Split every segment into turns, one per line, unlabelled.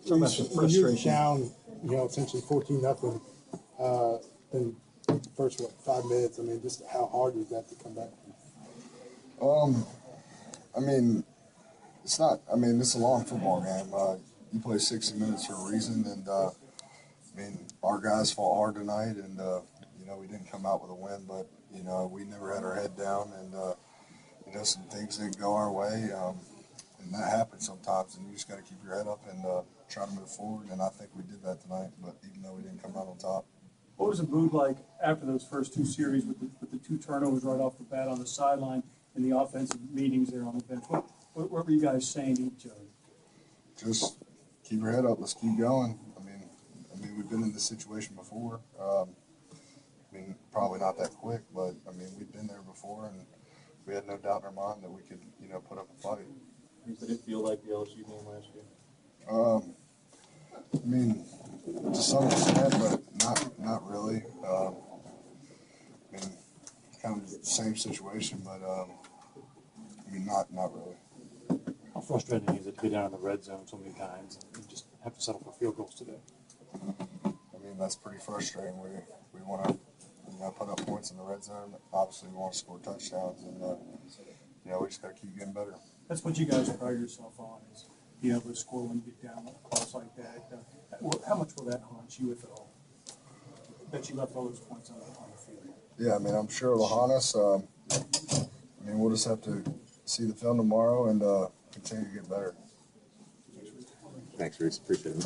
When you're down, essentially 14-0, in the first 5 minutes, I mean, just how hard is that to come back from?
I mean, it's not. I mean, it's a long football game. You play 60 minutes for a reason, and I mean, our guys fought hard tonight, and we didn't come out with a win, but we never had our head down, and some things didn't go our way, and that happens sometimes, and you just got to keep your head up and try to move forward, and I think we did that tonight, but even though we didn't come out on top.
What was the mood like after those first 2 series with the 2 turnovers right off the bat on the sideline and the offensive meetings there on the bench? What were you guys saying to each other?
Just keep your head up. Let's keep going. I mean, we've been in this situation before. Probably not that quick, but we've been there before, and we had no doubt in our mind that we could, put up a fight.
Did it feel like the LSU game last year?
To some extent, but not really. Kind of the same situation, but not really.
How frustrating is it to be down in the red zone so many times and just have to settle for field goals today?
That's pretty frustrating. We want to put up points in the red zone. Obviously, we want to score touchdowns, and we just got to keep getting better.
That's what you guys pride yourself on, is being able to score when you get down close like that. How much will that haunt you, if at all? That you left all those points on the field.
Yeah, I'm sure it'll haunt us. We'll just have to see the film tomorrow and continue to get better.
Thanks, Reese. Appreciate it.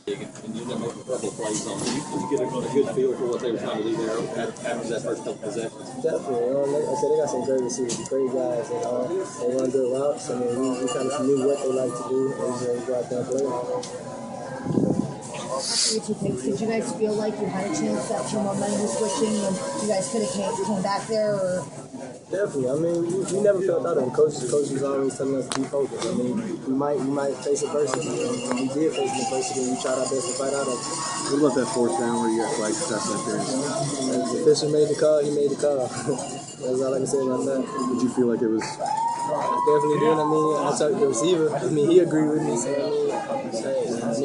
And you make a couple plays on. Did you get a good feel for what they were trying to do there after that first couple possessions?
Definitely. Like I said, they got some great receivers, great guys, and they run good routes. We kind of knew what they like to do, and we go out there and play.
Did you guys feel like you had a chance that your momentum was switching and you guys could have came back there? Or?
Definitely. We never felt out of it. Coach was always telling us to be focused. We might face adversity. We did face adversity, and we tried our best to fight out of it.
What about that 4th down where you got flag success out there?
The official made the call. He made the call. That's all I can say about that.
Did you feel like it was?
Definitely did. I talked to the receiver. He agreed with me. So,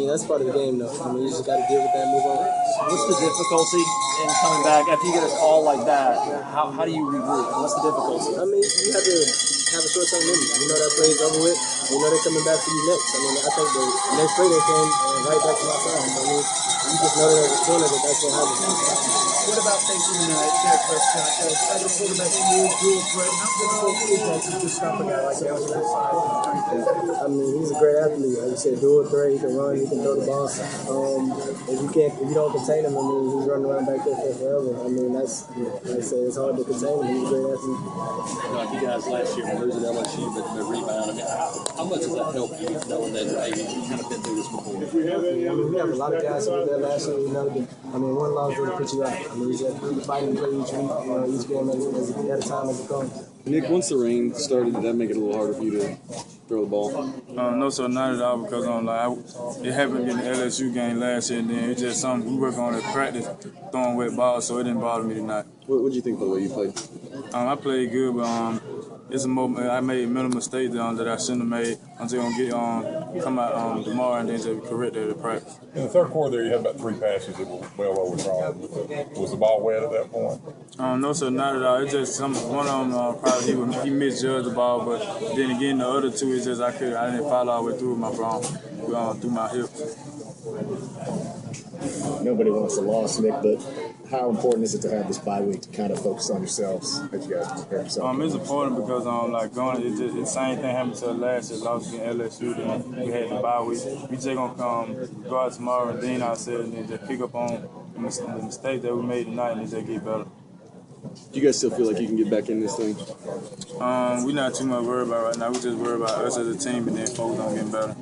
that's part of the game, though. You just got to deal with that and move on.
What's the difficulty in coming back after you get a call like that? How do you regroup? What's the difficulty?
You have to have a short-term memory. You know that play is over with. You know they're coming back for you next. I think the next play they came right back to my side. You just know that as a corner that's what happens.
What about facing Dak Prescott as a quarterback in your dual threat? How difficult is that to just stop a guy like that on that side?
He's a great athlete. Like you said, dual threat. He can run. He can throw the ball. If you don't contain him, he's running around back there for forever. That's, like I said, it's hard to contain him. He's a great athlete.
Like you guys last year, losing LSU, but the rebound. How much does that help you knowing that you kind of been through this before?
We have a lot of guys who were there last year. One loss doesn't put you out. You just have to fight and play each week, each game at a time as it comes.
Nick, once the rain started, did that make it a little harder for you to throw the ball?
No, sir, not at all, because it happened in the LSU game last year, and then it's just something we work on at practice, throwing wet balls, so it didn't bother me tonight.
What did you think of the way you played?
I played good, but I made minimal mistakes that I shouldn't have made. I'm just going to come out tomorrow and then just correct it at practice.
In the third quarter there, you had about 3 passes that were well overthrown. Was the ball wet at that point?
No, sir, not at all. It's just one of them probably he misjudged the ball, but then again the other 2 is just I didn't follow all the way through through my hips.
Nobody wants a loss, Nick, but how important is it to have this bye week to kind of focus on yourselves as you guys prepare yourselves?
It's important because it's the same thing happened to us last year, lost against LSU. Then we had the bye week. We just gonna go out tomorrow and dean ourselves and then just pick up on the mistakes that we made tonight and just get better.
Do you guys still feel like you can get back in this thing?
We're not too much worried about right now. We just worry about us as a team and then focus on getting better.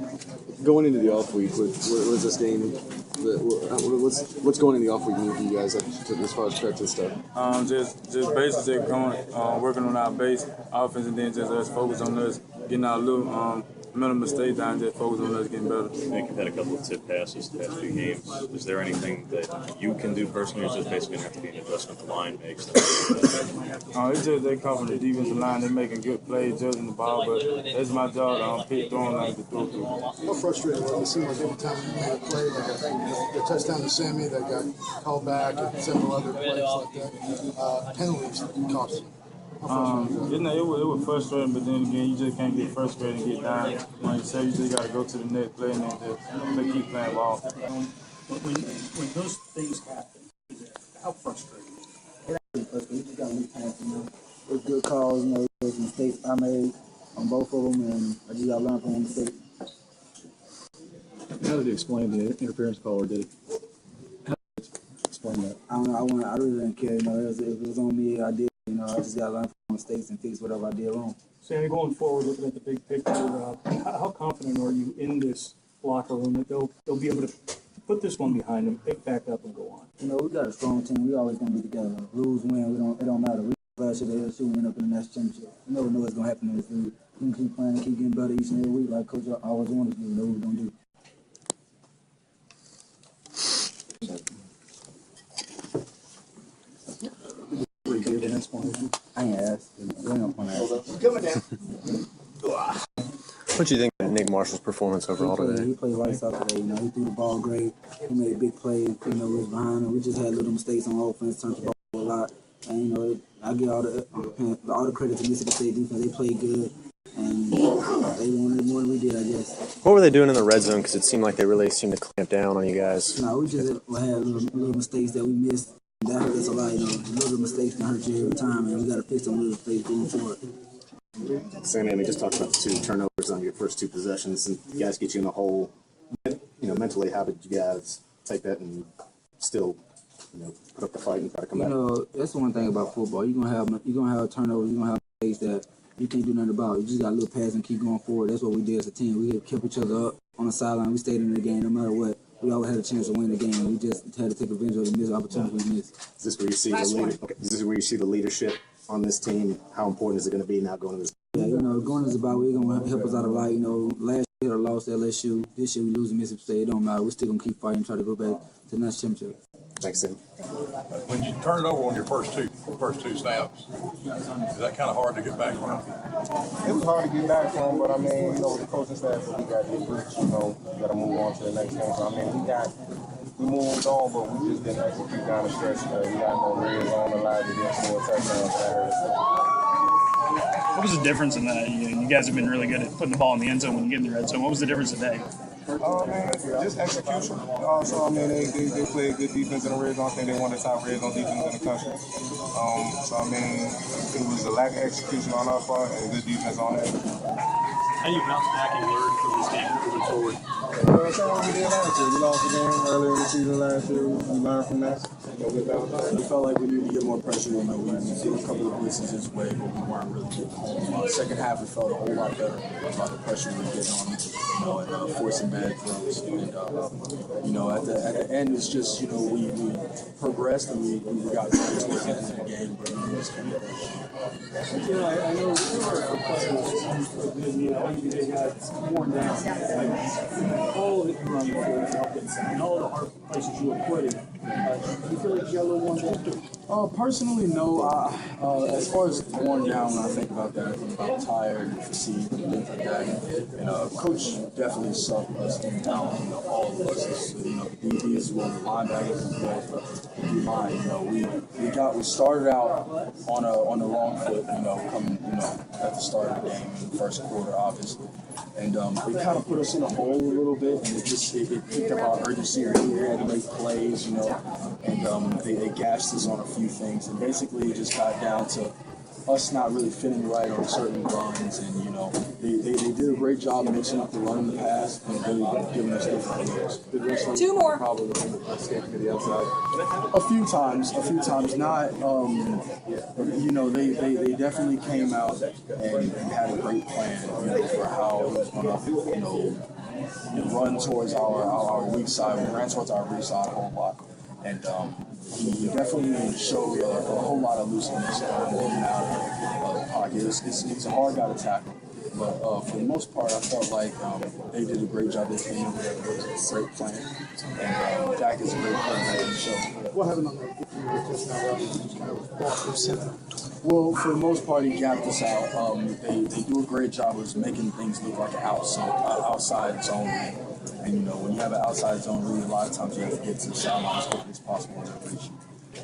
Going into the off week, what is this game? What's going in the off week mean for you guys as far as practice stuff?
Just basically going, working on our base offense, and then just us focus on us getting our little mental mistakes and just focus on us getting better.
I think you've had a couple of tip passes the past few games. Is there anything that you can do personally, or is it basically going to have to be an adjustment the line makes?
It's just they come from the defensive line. They're making good plays, judging the ball, but it's my job to pick throwing lanes to throw through.
How frustrating was it? It seemed like every time you made a play, like the touchdown to Sammie that got called back and several other plays like that, penalties cost you.
It was frustrating, but then again, you just can't get frustrated and get down. Like you said, you just got to go to the next play and then just keep playing ball.
When those things happen, how frustrating?
You just got to look past them. It's good calls, there's mistakes I made on both of them, and I just got to learn from them mistakes.
How did he explain the interference call, or did he? How did he explain that?
I don't know. I really didn't care. If it was on me, I did. I just got to learn from mistakes and fix whatever I did wrong.
Sammie, going forward, looking at the big picture, how confident are you in this locker room that they'll be able to put this one behind them, pick back up, and go on?
We got a strong team. We always gonna be together. Lose, win, it don't matter. We last year they should win up in the next championship. You never know what's gonna happen in this league. We can keep playing, keep getting better each and every week, like Coach always wanted to do. Know what we're gonna do. I ain't asked.
What do you think of Nick Marshall's performance overall today?
He played lights out today. He threw the ball great. He made big plays. We was behind him. We just had little mistakes on offense, turned the ball a lot. And I give all the credit to Mississippi State defense. They played good, and they wanted more than we did, I guess.
What were they doing in the red zone? Because it seemed like they really seemed to clamp down on you guys.
No, we just had little mistakes that we missed. That hurt us a lot. Little mistakes can hurt you every time, and we got to fix them little mistakes going forward.
Sammie, just talked about the 2 turnovers on your first 2 possessions, and you guys get you in a hole. Mentally, how did you guys take that and still, put up the fight and try to come back?
That's the one thing about football. You're gonna have turnovers. You're gonna have mistakes that you can't do nothing about. You just got to look past and keep going forward. That's what we did as a team. We kept each other up on the sideline. We stayed in the game no matter what. We always had a chance to win the game. We just had to take advantage of the missed opportunities we missed.
Is this where you see Is this where you see the leadership on this team? How important is it going to be now going to this?
Yeah, going to this about we're going to help us out a lot. Last year we lost to LSU. This year we lose to Mississippi State. It don't matter. We're still going to keep fighting and try to go back to the next championship.
Thanks, Sam.
When you turn it over on your first two snaps, is that kind of hard to get back from?
It was hard to get back from, but the coaching staff that we got this week, we got to move on to the next game. So we moved on, but we just didn't execute down the stretch. We got no red zone allowed to get more touchdowns.
What was the difference in that? You guys have been really good at putting the ball in the end zone when you get in the red zone. What was the difference today?
Just execution. Also, they played good defense in the red zone. I think they won the top red zone defense in the country. It was a lack of execution on our part and good defense on that.
How do you bounce back and learn from this game moving forward?
That's what we did last year. We lost the game earlier in the season last year. We learned from that.
We felt like we needed to get more pressure. We did a couple of blitzes his way, but we weren't really getting home. Second half, we felt a whole lot better about the pressure we were getting on him, and forcing bad throws. And at the end, it's just we progressed and we got better towards the end of the game, but we just couldn't get there.
I know they got worn down. All of it run and all the hard places you were put in. Do you feel like you got a little worn down?
Personally, no. As far as worn down, when I think about that, I think about tired and fatigued and things like that. And Coach definitely sucked us down. All of us, the DBs as well, the linebackers as well as the D-line. We started out on the wrong foot. Coming at the start of the game in the first quarter, obviously. And it kind of put us in a hole a little bit, and it picked up our urgency. We had to make plays, and they gashed us on a few things. And basically, it just got down to us not really fitting right on certain runs. And, they did a great job mixing up the run and the pass and really giving us different looks.
2 more.
Probably escaping to the outside. A few times. Not, they definitely came out and had a great plan, for how it was going to, run towards our weak side. We ran towards our weak side a whole lot. And he definitely showed a whole lot of looseness going out of the pocket. It's a hard guy to tackle.
But for the most part, I felt like they did a great job. They came in with a great plan, and Dak is a great player. So,
what happened on that? If you were just not running, you just kind of walked through center.
well, for the most part, he gapped us out. They do a great job of making things look like an outside zone. And, you know, when you have an outside zone read, a lot of times you have to get to the sideline as quickly as possible in that relation.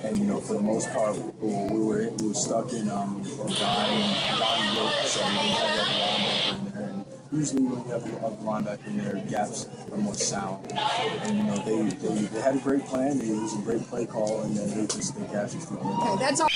And, you know, for the most part, we were stuck in dying look, so we didn't have that linebacker in there. And usually when you have a linebacker in there, gaps are more sound. And, you know, they had a great plan. It was a great play call, and then they cashed it.
Okay, that's all.